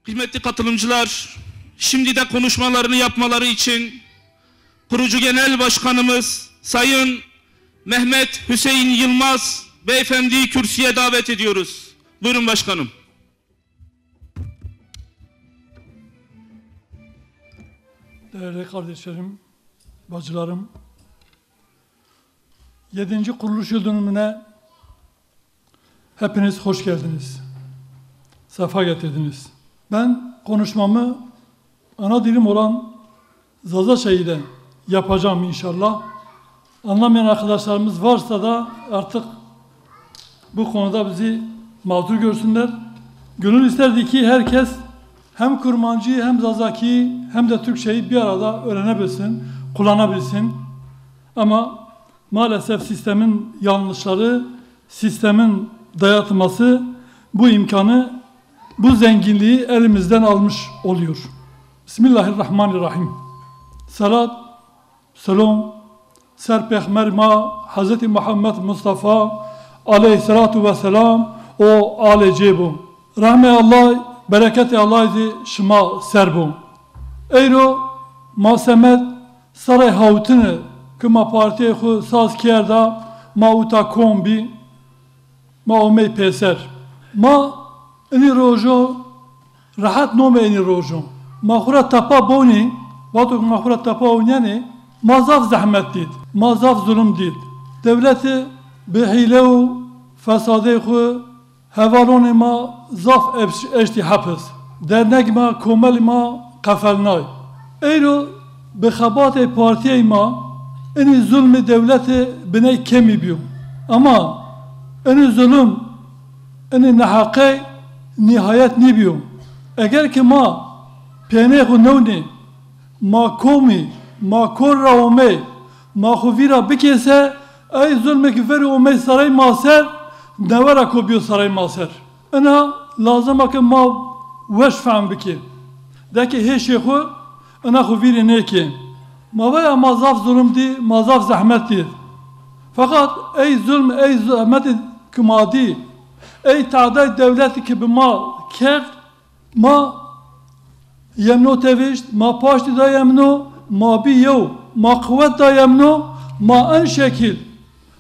Kıymetli katılımcılar, şimdi de konuşmalarını yapmaları için Kurucu Genel Başkanımız Sayın Mehmet Hüseyin Yılmaz Beyefendi'yi kürsüye davet ediyoruz. Buyurun başkanım. Değerli kardeşlerim, bacılarım, 7. kuruluş yıl dönümüne hepiniz hoş geldiniz. Sefa getirdiniz. Ben konuşmamı ana dilim olan Zazaçay'dan yapacağım inşallah. Anlamayan arkadaşlarımız varsa da artık bu konuda bizi mazur görsünler. Gönül isterdi ki herkes hem Kurmancı'yı hem Zazaki'yi hem de Türkçe'yi bir arada öğrenebilsin, kullanabilsin. Ama maalesef sistemin yanlışları, sistemin dayatması bu imkanı, bu zenginliği elimizden almış oluyor. Bismillahirrahmanirrahim. Salat, selam, serpehmer ma Hz. Muhammed Mustafa aleyhissalatu vesselam o ale cebu. Rahme Allah, bereketi Allah'ı şıma serbu. Eyro masemet saray havtını kıma partiye khu saz kierda ma uta kombi ma omey peser. Ma ini rojo rahat nome ini rojo. Ma khura tapa boni vato ma khura tapa oynani mazaf zahmet did. Mazaf zulüm did. Devleti behile fesade khu hevalon ma zaf eşti hapis. Dernek ma komel ma kafelnay. Eyro bekhabat partiye ma ini zulmü devleti bine kemi biyo. Ama ini zulüm ini nahaqe nihayet ne biyo. Eğer ki ma penehu nevni ma komi ma korra ome ma khuvira bikese ay zulme küferi ome saray maser nevara kobiyo saray maser. Ana lazım ki ma weş fam biki. Deki he şeyhu ana khuviri ne ki ma veya mazaf zulüm di mazaf zahmet di. Fakat ey zulm ey zahmet kümadi ey ta'day devleti ki bima kert ma yemno tevişt ma paşti da yemno ma bi yev ma kuvvet da yemno ma en şekil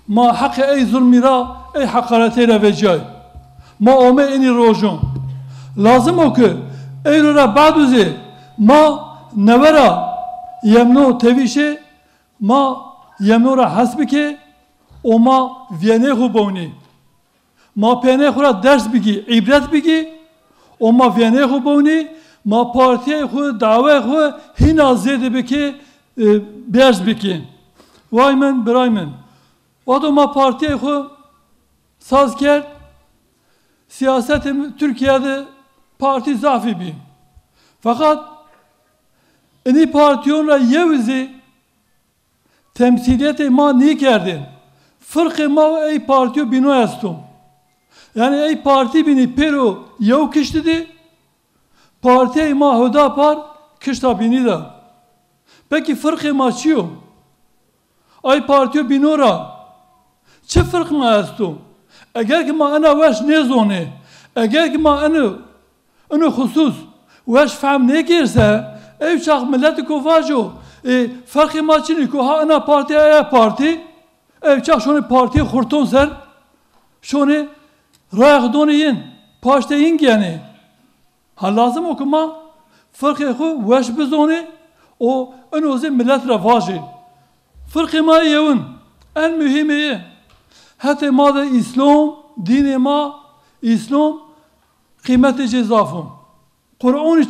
ma hakkı ey zulmira ey hakareteyle vecay ma ome eni rojon lazım o ki ey rora ba'duzi ma nevera yemno tevişe ma yemno ra hasbike o ma vienehu boni ma penehu ders bigi ibret bigi o ma vienehu boni ma partiye khu dava khu hina zede biki bers biki vaymen biraymen o da ma partiye khu sazker siyasetim Türkiye'de parti zafi bi fakat eni partiyonla yevizi temsiliyeti ma ni kerdin fırkı ma ey partiyo bino estum yani ey parti bini pero yev kiştidi partiye ma huda par kışta bini da peki fırkı ma çiyo ay partiyo binora çi fırk ma estum eğer ki ma ana veş ne zone eğer ki ma anu husus veş fahm ne girse ev çak milleti kovajo farkı ma çini ko ha ana parti aya parti ev çak şunu partiye kurton ser şunu rayaq doniyin paşte yin yani ha lazım okuma farkı khu veş bizoni o enoze millet ravaji farkı ma yevun en mühimi hatta ma da İslam dini ma İslam kıymeti cezafım Kur'an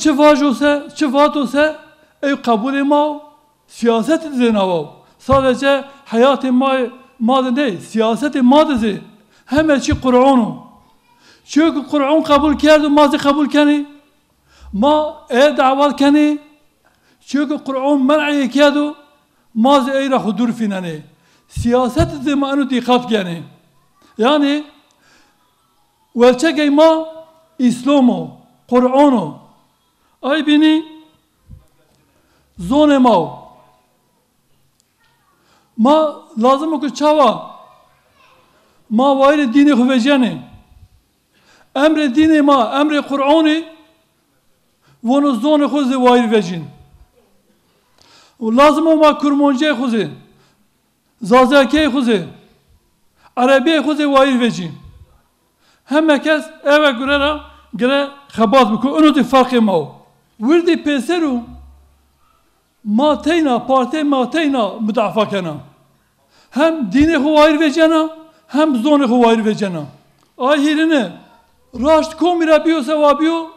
çivat olsa ey kabul ma siyaset zinava sadece hayatı ma ne siyaseti madezi hem çi Kur'an'u çünkü Kur'an kabul kerdi mazi kabul keni ma davat keni çünkü Kur'an men'i kerdi mazi eyra hudur finani siyaset zimanu dikkat keni yani welçek ma İslam'u Kur'an'u ay bini zone ma lazım o ki çava ma vayri dini huveceni emre dini ma emre Kur'an'ı ونو زون خوزی وایر وجین و لازم ما کرمانجه خوزی زازاکی خوزی عربی خوزی وایر وجین همه کس eve göre خبات بکن اونو دی فرق ما وردی پیسرو ما تینا parti ما تینا müdafaa kena hem dini huayir vecena hem zoni huayir vecena ahirini raşt komira biyo sevabiyo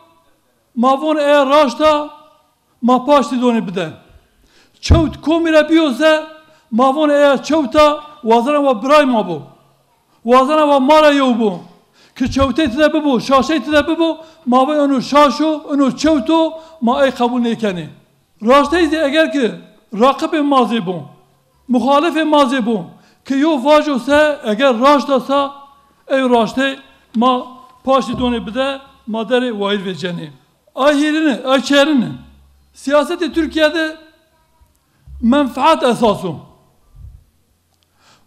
mavon eğer raşta ma paşti doni bide çavut komira biyosa mavon eğer çavuta vazana va bray ma bu vazana va mara yo bu ki çavute tide bu şaşe tide bu mavon onu şaşo onu çavuto ma ay kabul nekeni raştaydı eğer ki rakip mazi bu muhalif mazi bu ki yo vajo se eğer raşta sa ey raşte ma paşti doni bide madari vail ve ceni ahirini açerini siyaseti Türkiye'de menfaat esası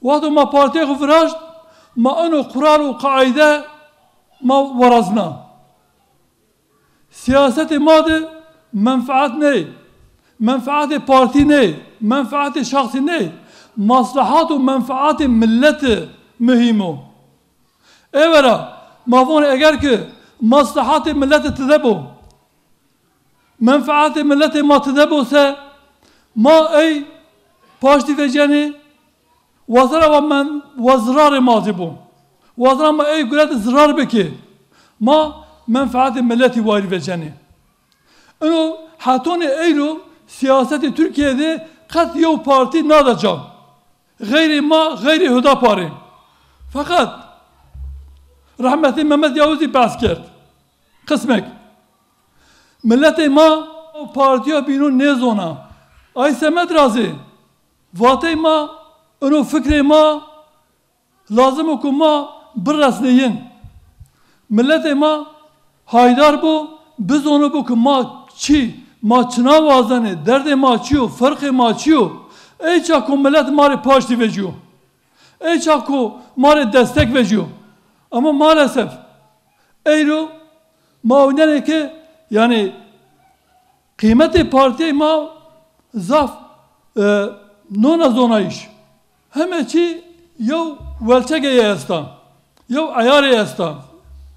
vado ma partiye kufraşt ma onu kural ve kaide ma varazna siyaseti madı menfaat ne menfaati parti ne menfaati şahsi ne maslahat ve menfaati milleti mühim o evvela mavon eğer ki maslahat-ı milleti tedebo menfaat-ı milleti ma tedebo se ma ey paşti veceni vazara ve men vazrar-ı mazi bu vazara ma ey gület zrar beki ma menfaat-ı milleti vail veceni onu hatoni eyro siyaseti Türkiye'de kat yo parti nadacak gayri ma gayri hüdapari fakat rahmetli Mehmet Yavuz'u bahs kert kısmek milleti ma partiye binun ne zona ay semet razı vatay ma onu fikri ma lazım okuma bir resneyin milleti ma haydar bu biz onu bu ma çi ma çınav vazanı derde ma açıyor farkı ma açıyor ey çako millet mari paşti veciyor ey çako mari destek veciyor ama maalesef euro maunene ki yani kıymeti partiye ma zaf nona zona iş hem çi yo welçege estan yo ayar estan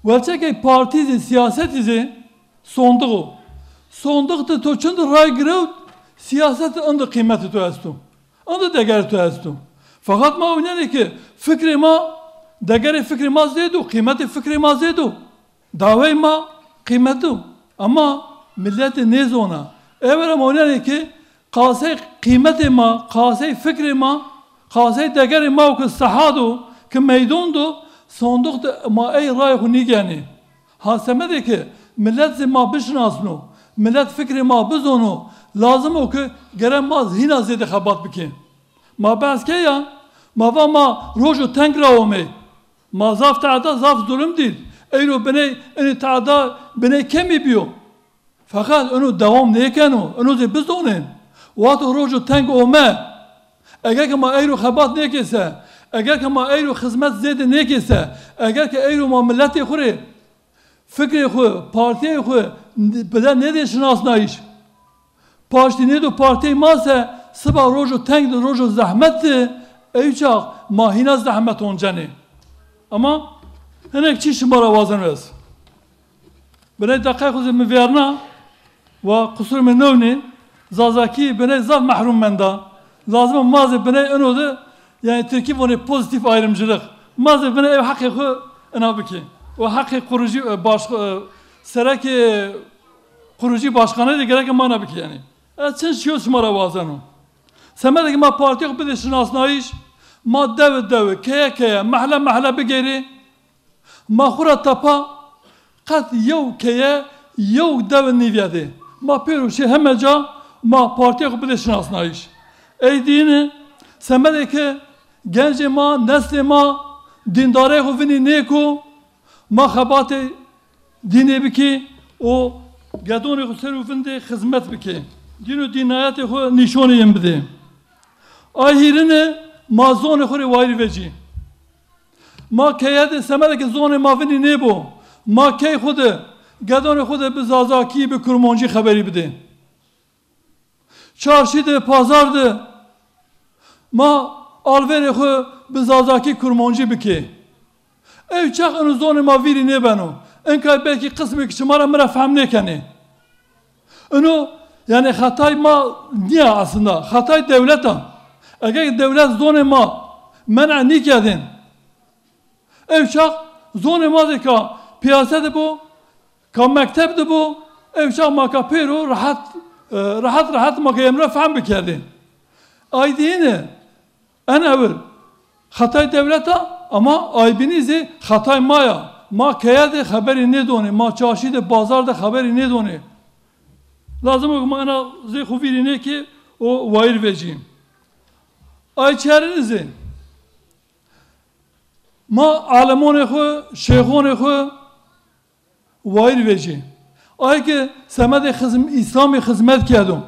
welçege partizin siyasetizi sonduğu sondukta toçundu ray grevt siyaseti andı kıymeti to estum andı değer to estum fakat maunene ki fikri ma değeri fikri ma zedu kıymeti fikri ma zedu davay ma kıymeti ama milleti ne zona evvela maunene ki qasay kıymeti ma qasay fikri ma qasay değeri ma ki sahadu ki meydundu sondukta ma ey ray hunigani hasemede ki millet ma bişnasnu millet fikri ma bizonu lazım o ki geremaz hina zede xabat biki ma baske ya ma rojo tengra ome ma zaf taada zaf zulüm değil eyro beni eni taada beni kemi biyo fakat onu devam neyken onu ze biz onen vato rojo teng ome eğer ki ma eyro xabat nekese eğer ki ma eyro hizmet zede nekese eğer ki eyro ma milleti xuri fikri xu partiye xu beden ne de şinasna iş parti ne do parti mase sabah rojo teng do rojo zahmet eyçak mahina zahmet oncani ama henek çi şımara vazan vez bene dakika xuzi mi verna ve kusur mi nevni zazaki bene zaf mahrum menda lazım mazı bene enodu yani Türkiye bunu pozitif ayrımcılık mazı bene ev hakkı xu enabiki o hakkı kurucu seraki kurucu başkanı da gerek mana biki yani çin şiyo şımara vazan o semedeki ma parti yok bir de şinasna iş ma dev keye mahalle bigeri ma xura tapa kat yev keye yev dev niviyadi ma peru şey hemeca ma parti yok bir de şinasna iş ey dini semedeki genci ma nesli ma dindare huvini neko ma xabate dini biki o gadoni xserufinde hizmet biki dinu dinayeti xo nişoniyim bide ahirini ma zone xuri vayri veci ma keyede semedeki zone mavini ne bu ma key xude گدان خود به زازاکی به کرمانجی خبری بده چارشی ده پازار ده ما آلویر خود به زازاکی کرمانجی بکه ev çak onu zonu ma viri ne beno enkay belki kısmı ki çımara mıra fahm nekene onu yani hatay ma niye aslında hatay devlet ha eğer devlet zonu ma mena nikedin ev çak zonu ma de ka piyasa de bu ka mektep de bu ev çak ma ka pero rahat ma ka emre fahm bikerdin ay diyene en evvel hatay devlet ha ama aybinizi Hatay maya ma kayade haberi ne doni ma çarşıda pazarda haberi ne doni lazım o mana zehuviri ne ki o vair vecim ay çerinizi ma alemone xo şeyhone xo vair vecim ay ki semede İslami hizmet kâdum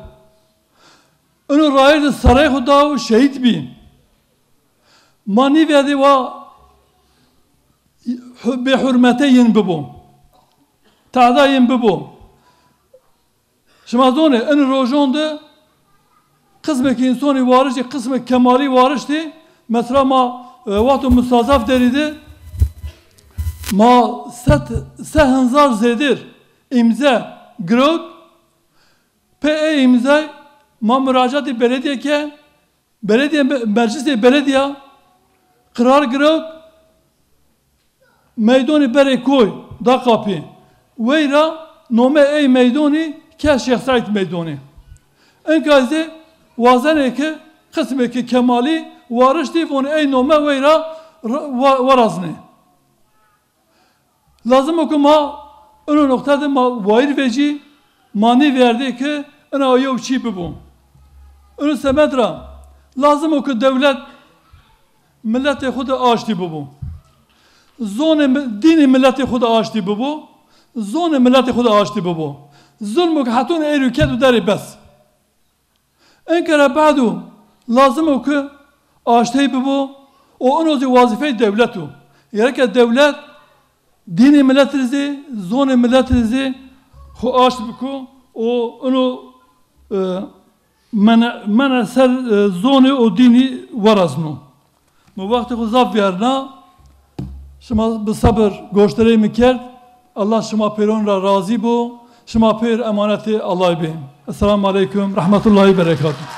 onu rair saray xuda şehit bin mani verdi va بحرمته ين ببو تعدا ين ببو شما دونه ان روجون ده قسمك insani varış kısmı kemali varıştı mesela ma vaqtu mustazaf deridi ma sehanzar zedir imza grok pe imza ma müracaat belediye ke belediye meclisi belediye karar grok meydani bere koy da kapı veyra nome ey meydani ke Şeyh Said meydani enkazı vazene ki kısmı ki kemali varıştı onu ey nome veyra varazne lazım okuma onu noktada ma vair veci mani verdi ki ana ayov çi bu onu semedra lazım oku devlet millete xuda açtı bu زون دین ملت خود آشتی ببو زون ملت خود آشتی ببو ظلم که حتون ایروکت و داری بس این که بعدو لازم که آشتی ببو و اونو زی وظیفه دولتو یعنی که دولت دین ملت ریزی زون ملت ریزی خو آشت بکو و اونو من سر زون و دینی ورزنو مو وقتی خود زاف بیارنا شما به صبر گوشتری میکرد الله شما پیرون را راضی بو شما پیر امانت الله بیم السلام علیکم رحمت الله و برکاته